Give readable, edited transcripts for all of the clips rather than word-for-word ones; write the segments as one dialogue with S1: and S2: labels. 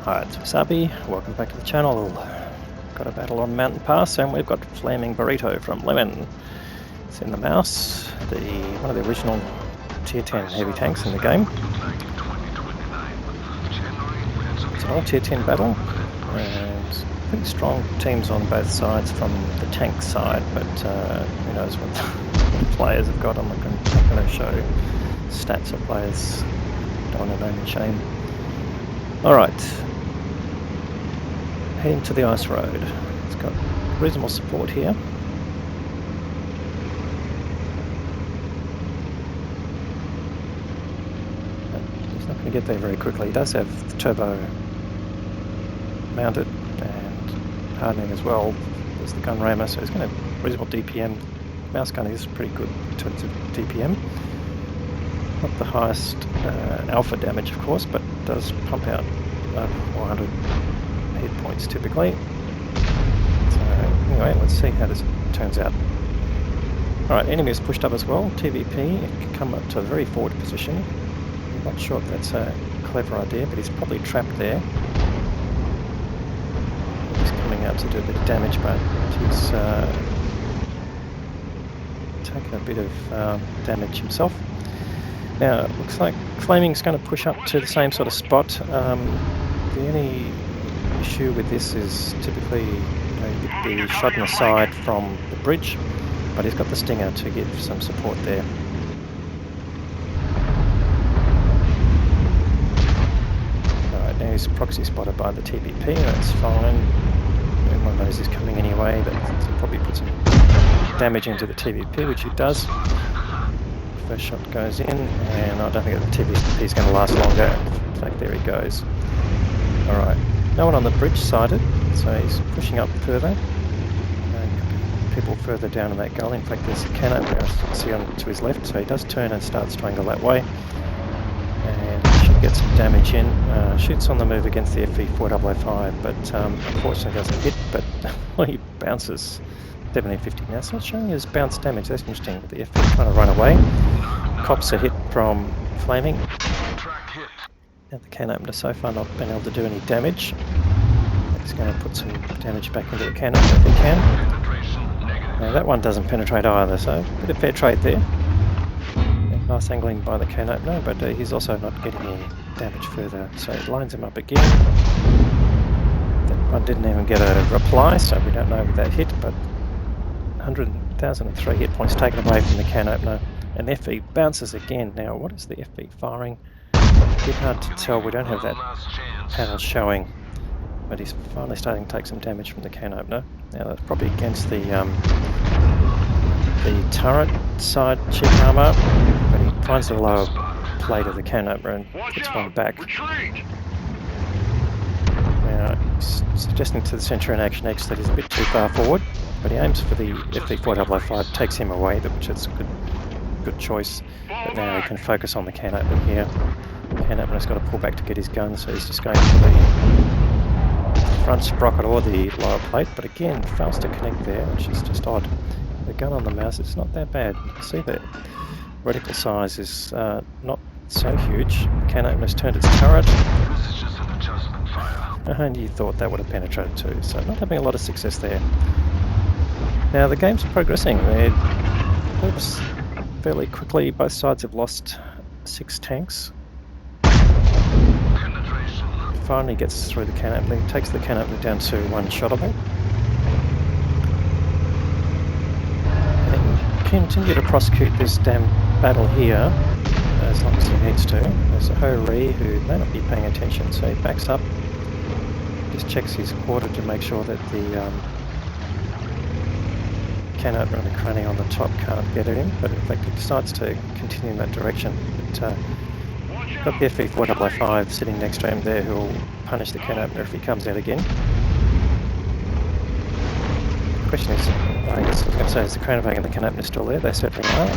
S1: Hi, it's Wasabi. Welcome back to the channel. Got a battle on Mountain Pass, and we've got FlamingBurrito from Lemon. It's in the mouse, one of the original tier 10 heavy tanks in the game. It's an all tier 10 battle, and pretty strong teams on both sides from the tank side, but who knows what the players have got. I'm not going to show stats of players. Don't want to name and shame. Alright. Heading to the ice road. It's got reasonable support here. But he's not going to get there very quickly. He does have the turbo mounted and hardening as well. There's the gun rammer, so he's going to have reasonable DPM. Mouse gun is pretty good in terms of DPM. Not the highest alpha damage, of course, but does pump out 400 hit points typically. So anyway, let's see how this turns out. Alright, enemy is pushed up as well. TVP, it can come up to a very forward position. I'm not sure if that's a clever idea, but he's probably trapped there. He's coming out to do a bit of damage, but he's taken a bit of damage himself. Now, it looks like Flaming's going to push up to the same sort of spot. The only issue with this is typically you'd be shot in the side from the bridge, but he's got the Stinger to give some support there. Alright, now he's proxy spotted by the TVP, that's fine. Everyone knows he's coming anyway, but he'll probably put some damage into the TVP, which he does. First shot goes in, and I don't think the TVP is going to last longer. In fact, there he goes. Alright, no one on the bridge sighted, so he's pushing up further. People further down in that gully. In fact, there's a can opener I can see on to his left, so he does turn and starts to angle that way. And should get some damage in. Shoots on the move against the FV4005, but unfortunately doesn't hit, but well, he bounces. 70-50 now, it's not showing his bounce damage. That's interesting. The FV trying to run away. Cops a hit from Flaming. And the can opener so far not been able to do any damage. He's going to put some damage back into the can opener if he can. Now that one doesn't penetrate either, so a bit of fair trade there. And nice angling by the can opener, but he's also not getting any damage further, so he lines him up again. That one didn't even get a reply, so we don't know if that hit, but 100,003 hit points taken away from the can opener, and FV bounces again. Now, what is the FV firing? A bit hard to tell, we don't have that panel showing, but he's finally starting to take some damage from the can opener. Now, that's probably against the turret side cheek armor, but he finds the lower plate of the can opener and puts one back. Now, he's suggesting to the Centurion Action X that he's a bit too far forward, but he aims for the FV4005, takes him away, which is a good choice. But now he can focus on the can opener here. The can opener's got to pull back to get his gun, so he's just going for the front sprocket or the lower plate, but again, fails to connect there, which is just odd. The gun on the mouse is not that bad. You can see the reticle size is not so huge. The can opener's turned its turret. And you thought that would have penetrated too, so not having a lot of success there. Now the game's progressing. It moves fairly quickly. Both sides have lost 6 tanks. Finally gets through the can opener, takes the can opener down to 1 shottable. And continue to prosecute this damn battle here as long as he needs to. There's a Ho-Ree who may not be paying attention, so he backs up. Just checks his quarter to make sure that the can opener and the cranny on the top can't get at him, but in fact he decides to continue in that direction. But got the FV4005 sitting next to him there who will punish the can opener if he comes out again. The question is, I guess I was going to say, is the Kranavag and the can opener still there? They certainly are.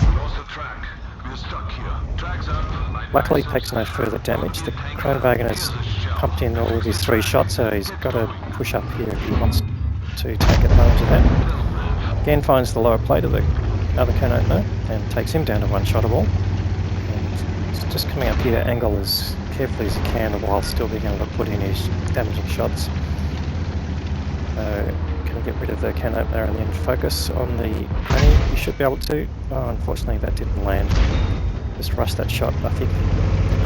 S1: Luckily he takes no further damage. The Kranavag has pumped in all of his 3 shots, so he's got to push up here if he wants to take advantage of that. Again finds the lower plate of the other can opener and takes him down to 1 shottable. And just coming up here to angle as carefully as he can while still being able to put in his damaging shots. So, can he get rid of the can opener and then focus on the granny? You should be able to. Oh, unfortunately that didn't land. Just rush that shot. I think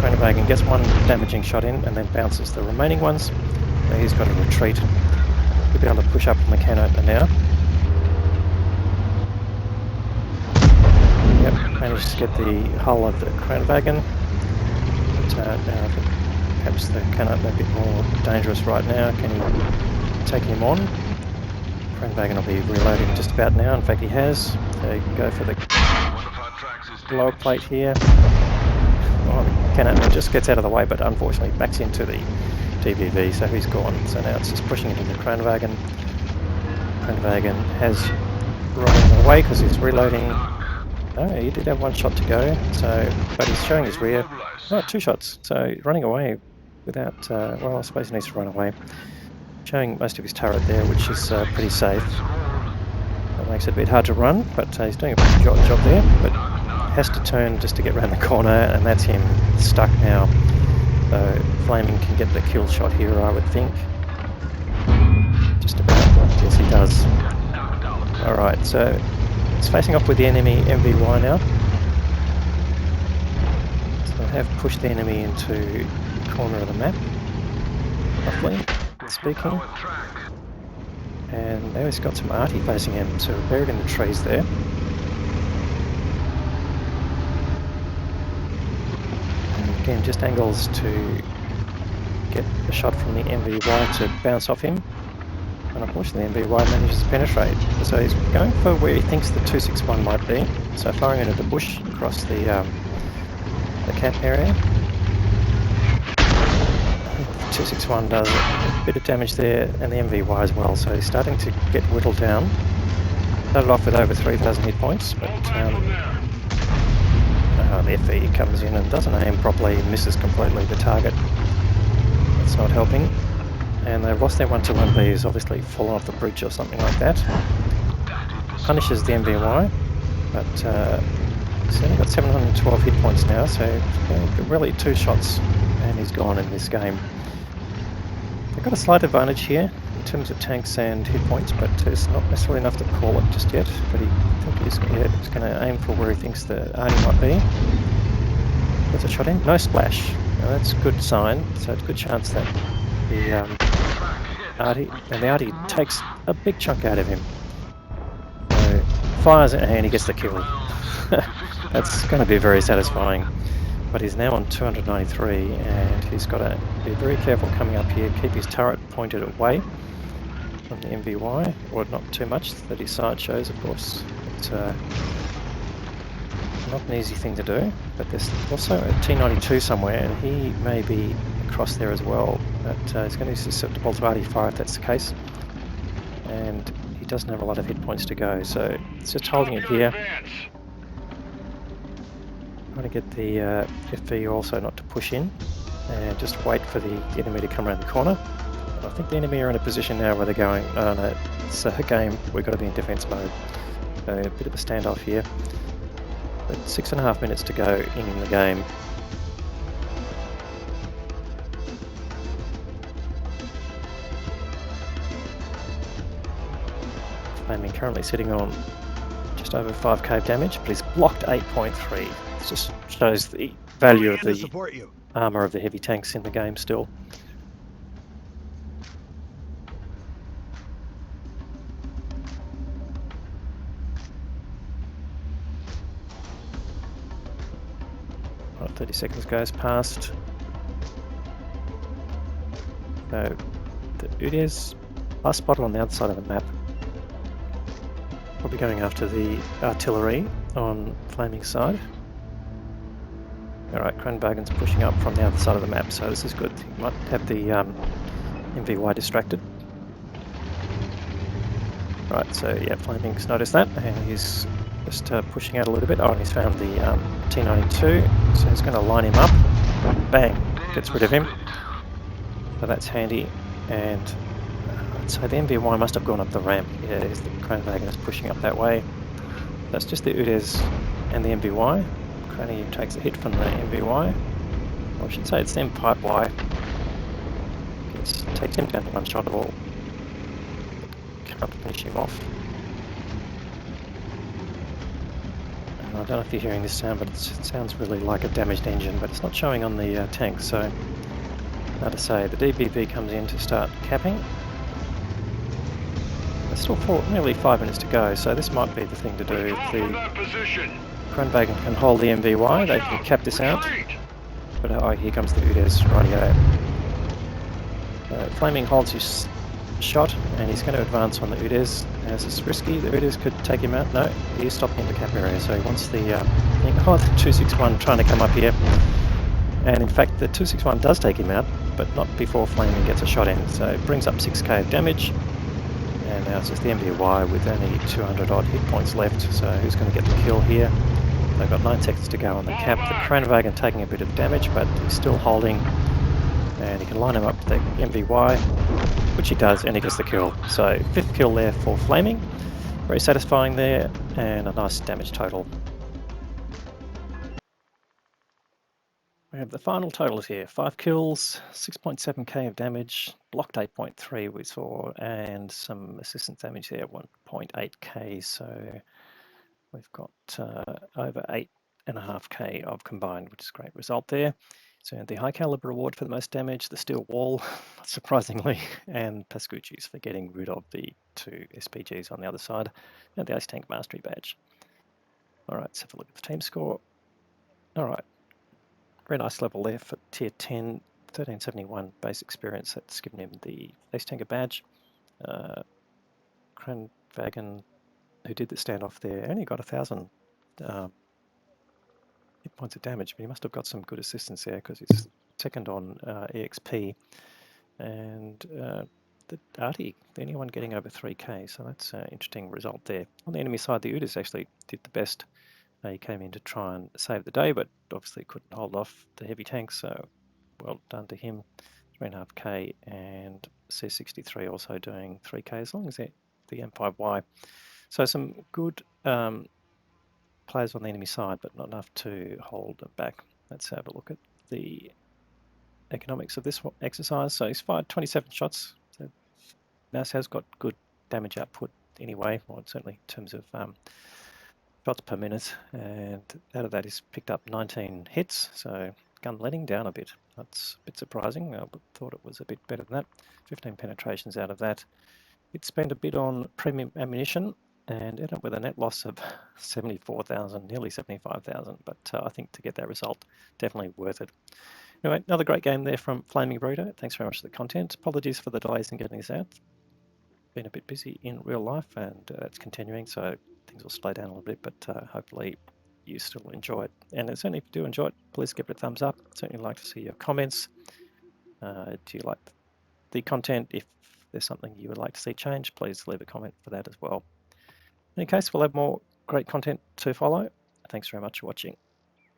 S1: Kronenwagen gets one damaging shot in and then bounces the remaining ones. So he's got to retreat. He'll be able to push up on the can opener now. Yep, managed to get the hull of the Kronenwagen. But now I think perhaps the can opener a bit more dangerous right now. Can he take him on? Kronenwagen will be reloading just about now. In fact, he has. So you can go for the lower plate here. Oh, the can opener just gets out of the way, but unfortunately backs into the TBV, so he's gone. So now it's just pushing into the Kronenwagen. Kronenwagen has run away because he's reloading. Oh, he did have one shot to go, but he's showing his rear. Oh, 2 shots, so running away without, well, I suppose he needs to run away. Showing most of his turret there, which is pretty safe. That makes it a bit hard to run, but he's doing a pretty good job there. But has to turn just to get around the corner, and that's him stuck now. So Flaming can get the kill shot here, I would think. Just about. Yes, he does. Alright, so it's facing off with the enemy MVY now. So I have pushed the enemy into the corner of the map, roughly speaking. And now he's got some arty facing him, so we're buried in the trees there. And again, just angles to get a shot from the MVY to bounce off him. And unfortunately the MVY manages to penetrate. So he's going for where he thinks the 261 might be. So firing into the bush across the camp area. 261 does a bit of damage there, and the MVY as well, so he's starting to get whittled down. Started off with over 3,000 hit points, but the FE comes in and doesn't aim properly and misses completely the target. That's not helping. And they've lost their 121Bs, obviously fallen off the bridge or something like that. Punishes the MVY, but he's only got 712 hit points now, so really 2 shots and he's gone in this game. They've got a slight advantage here in terms of tanks and hit points, but it's not necessarily enough to call it just yet. But I think he's going to aim for where he thinks the arty might be. Gets a shot in, no splash. Now that's a good sign, so it's a good chance that the arty takes a big chunk out of him. So fires it and he gets the kill. That's going to be very satisfying. But he's now on 293 and he's got to be very careful coming up here, keep his turret pointed away from the MVY, or not too much that his sight shows, of course. It's not an easy thing to do, but there's also a T92 somewhere and he may be across there as well, but he's going to be susceptible to arty fire if that's the case. And he doesn't have a lot of hit points to go, so it's just holding it here. Trying to get the FV also not to push in and just wait for the enemy to come around the corner. And I think the enemy are in a position now where they're going, oh no, it's a game, we've got to be in defense mode. So a bit of a standoff here. But 6.5 minutes to go in the game. Flaming currently sitting on just over 5k damage, but he's blocked 8.3. It just shows the value of the armour of the heavy tanks in the game still. Right, 30 seconds goes past. So the UDES are spotted on the outside of the map. Probably going after the artillery on Flaming's side. Alright, Kronenwagen's pushing up from the other side of the map, so this is good. He might have the MVY distracted. Right, so yeah, Flaming's noticed that, and he's just pushing out a little bit. Oh, and he's found the T92, so he's going to line him up. Bang! Gets rid of him. So that's handy, and so the MVY must have gone up the ramp. Yeah, the Kronenwagen is pushing up that way. That's just the UDES and the MVY. Kroney takes a hit from the MVY. I should say it's M5Y. Takes him down to one shot or can't finish him off. And I don't know if you're hearing this sound, but it sounds really like a damaged engine, but it's not showing on the tank, so hard to say. The DBV comes in to start capping. There's still nearly 5 minutes to go, so this might be the thing to do. If the Kranwagen can hold the MVY, they can cap this out. But oh, here comes the Udes, rightio. Flaming holds his shot, and he's going to advance on the Udes. As it's risky, the Udes could take him out. No, he is stopping in the cap area, so he wants the 261 trying to come up here. And in fact, the 261 does take him out, but not before Flaming gets a shot in. So it brings up 6k of damage. And now it's just the MVY with only 200 odd hit points left. So who's going to get the kill here? They've got 9 seconds to go on the cap. The Kranwagen taking a bit of damage, but he's still holding. And he can line him up with the MVY, which he does, and he gets the kill. So 5th kill there for Flaming. Very satisfying there, and a nice damage total. We have the final totals here. 5 kills, 6.7k of damage, blocked 8.3 we saw, and some assistance damage there, 1.8k. So we've got over 8.5k of combined, which is a great result there. So the high caliber reward for the most damage, the steel wall, surprisingly, and Pascucci's for getting rid of the 2 SPGs on the other side, and the Ace Tank Mastery badge. All right, let's have a look at the team score. All right, very nice level there for tier 10, 1371 base experience. That's given him the Ace Tanker badge. Kranwagen, who did the standoff there, only got 1,000 hit points of damage, but he must have got some good assistance there because he's second on EXP. And the Artie, the only one getting over 3k, so that's an interesting result there. On the enemy side, the Udes actually did the best. He came in to try and save the day, but obviously couldn't hold off the heavy tanks, so well done to him. 3.5k, and C63 also doing 3k, as long as they're the M5Y. So some good players on the enemy side, but not enough to hold them back. Let's have a look at the economics of this exercise. So he's fired 27 shots. So NAS has got good damage output anyway, or certainly in terms of shots per minute. And out of that, he's picked up 19 hits. So gun letting down a bit. That's a bit surprising. I thought it was a bit better than that. 15 penetrations out of that. It spent a bit on premium ammunition and ended up with a net loss of 74,000, nearly 75,000. But I think to get that result, definitely worth it. Anyway, another great game there from FlamingBurrito. Thanks very much for the content. Apologies for the delays in getting this out. Been a bit busy in real life, and it's continuing, so things will slow down a little bit, but hopefully you still enjoy it. And certainly if you do enjoy it, please give it a thumbs up. Certainly like to see your comments. Do you like the content? If there's something you would like to see change, please leave a comment for that as well. In any case, we'll have more great content to follow. Thanks very much for watching.